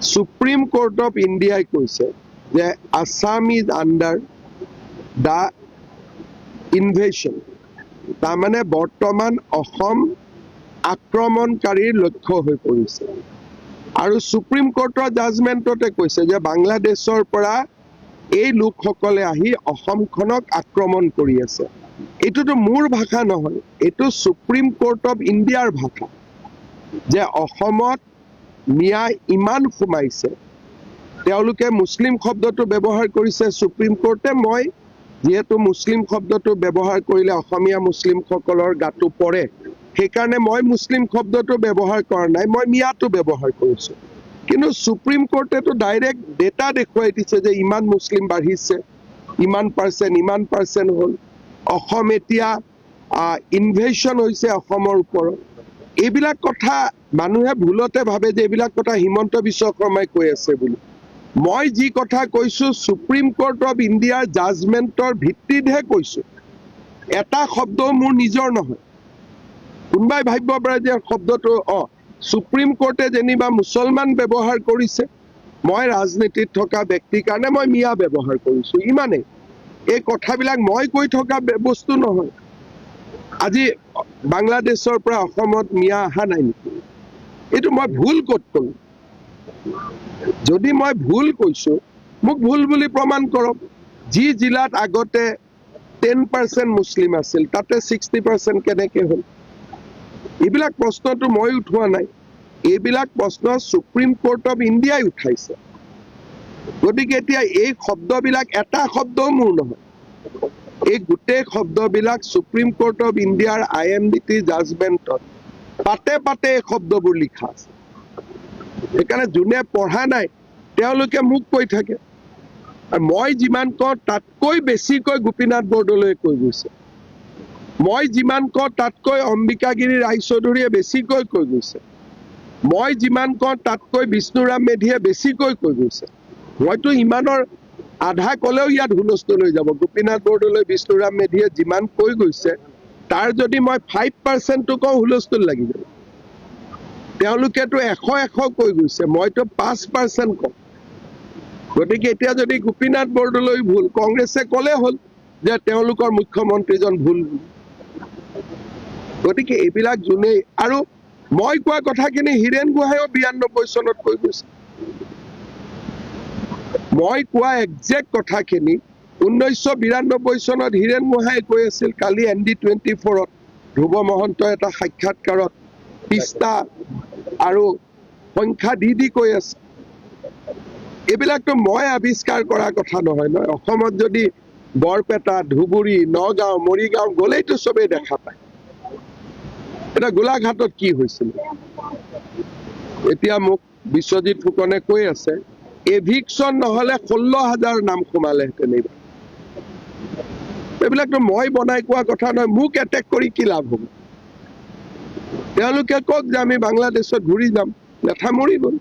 Supreme Court of India কৈছে যে Assam is under the invasion. তাৰমানে বৰ্তমান অসম আক্ৰমণকাৰীৰ লক্ষ্য হৈ পৰিছে আৰু সুপ্ৰিম কোৰ্টৰ জাজমেণ্টতে কৈছে যে বাংলাদেশৰ পৰা এই লোকসকলে আহি অসমখনক আক্ৰমণ কৰি আছে। এইটোতো মোৰ ভাষা নহয়, এইটো সুপ্ৰিম কোৰ্ট অফ ইণ্ডিয়াৰ ভাষা যে অসমত মিয়া ইমান সোমাইছে। তেওঁলোকে মুছলিম শব্দটো ব্যৱহাৰ কৰিছে সুপ্ৰিম কোৰ্টে। মই যেহেতু মুছলিম শব্দটো ব্যৱহাৰ কৰিলে অসমীয়া মুছলিমসকলৰ গাটো পৰে, সেইকাৰণে মই মুছলিম শব্দটো ব্যৱহাৰ কৰা নাই, মই মিয়াটো ব্যৱহাৰ কৰিছোঁ। কিন্তু সুপ্ৰিম কোৰ্টেতো ডাইৰেক্ট ডেটা দেখুৱাই দিছে যে ইমান মুছলিম বাঢ়িছে, ইমান পাৰ্চেণ্ট হ'ল। অসম এতিয়া ইনভেশন হৈছে অসমৰ ওপৰত। এইবিলাক কথা মানুহে ভুলতে ভাবে যে এইবিলাক কথা হিমন্ত বিশ্ব শৰ্মাই কৈ আছে বুলি। মই যি কথা কৈছো সুপ্ৰিম কোৰ্ট অফ ইণ্ডিয়াৰ জাজমেণ্টৰ ভিত্তিতহে কৈছো, এটা শব্দও মোৰ নিজৰ নহয়। কোনোবাই ভাবিব পাৰে যে শব্দটো সুপ্ৰিম কোৰ্টে যেনিবা মুছলমান ব্যৱহাৰ কৰিছে, মই ৰাজনীতিত থকা ব্যক্তিৰ কাৰণে মই মিয়া ব্যৱহাৰ কৰিছো, ইমানেই। এই কথাবিলাক মই কৈ থকা বস্তু নহয়। আজি বাংলাদেশৰ পৰা অসমত মিয়া অহা নাই নেকি? এইটো মই ভুল ক'ত কলো? যদি মই ভুল কৈছো মোক ভুল বুলি প্ৰমাণ কৰক। যি জিলাত আগতে 10% মুছলিম আছিল তাতে 60% কেনেকে হ'ল? এইবিলাক প্ৰশ্নটো মই উঠোৱা নাই, এইবিলাক প্ৰশ্ন সুপ্ৰিম কোৰ্ট অফ ইণ্ডিয়াই উঠাইছে। গতিকে এতিয়া এই শব্দবিলাক এটা শব্দও মোৰ নহয়, এই গোটেই শব্দবিলাক সুপ্ৰিম কোৰ্ট অফ ইণ্ডিয়াৰ IMDT জাজমেণ্টত পাতে পাতে এই শব্দবোৰ লিখা আছে। সেইকাৰণে যোনে পঢ়া নাই তেওঁলোকে মোক কৈ থাকে, আৰু মই যিমান কওঁ তাতকৈ বেছিকৈ গোপীনাথ বৰদলৈয়ে কৈ গৈছে। মই যিমান কওঁ তাতকৈ অম্বিকাগিৰি ৰায়চৌধুৰীয়ে বেছিকৈ কৈ গৈছে। মই যিমান কওঁ তাতকৈ বিষ্ণুৰাম মেধিয়ে বেছিকৈ কৈ গৈছে। মইতো ইমানৰ আধা ক'লেও ইয়াত হুলস্থুল হৈ যাব। গোপীনাথ বৰদলৈ, বিষ্ণুৰাম মেধিয়ে যিমান কৈ গৈছে তাৰ যদি মই 5%টো কওঁ হুলস্থুল লাগি যাব। তেওঁলোকেতো 100 কৈ গৈছে, মইতো 5% কওঁ। গতিকে এতিয়া যদি গোপীনাথ বৰদলৈ ভুল, কংগ্ৰেছে ক'লে হ'ল যে তেওঁলোকৰ মুখ্যমন্ত্ৰীজন ভুল। গতিকে এইবিলাক যোনেই, আৰু মই কোৱা কথাখিনি হীৰেণ গোহাঁইও 92 চনত কৈ গৈছে। মই কোৱা একজেক্ট কথাখিনি 1992 চনত হীৰেণ গোহাঁইয়ে কৈ আছিল। কালি ND24ত ধ্ৰুৱ মহন্তই এটা সাক্ষাৎকাৰত পৃষ্ঠা আৰু সংখ্যা দি কৈ আছে। এইবিলাকতো মই আৱিষ্কাৰ কৰা কথা নহয় নহয়। অসমত যদি বৰপেটা, ধুবুৰী, নগাঁও, মৰিগাঁও গ'লেইতো চবেই দেখা পায়। এটা গোলাঘাটত কি হৈছিল? এতিয়া মোক বিশ্বজিৎ ফুকনে কৈ আছে এভিকশ্যন নহলে 16,000 নাম সোমালেহেঁতেন এইবাৰ। এইবিলাকতো মই বনাই কোৱা কথা নহয়। মোক এটেক কৰি কি লাভ হ'ব? তেওঁলোকে কওক যে আমি বাংলাদেশত ঘূৰি যাম, লেঠা মৰি গ'ল।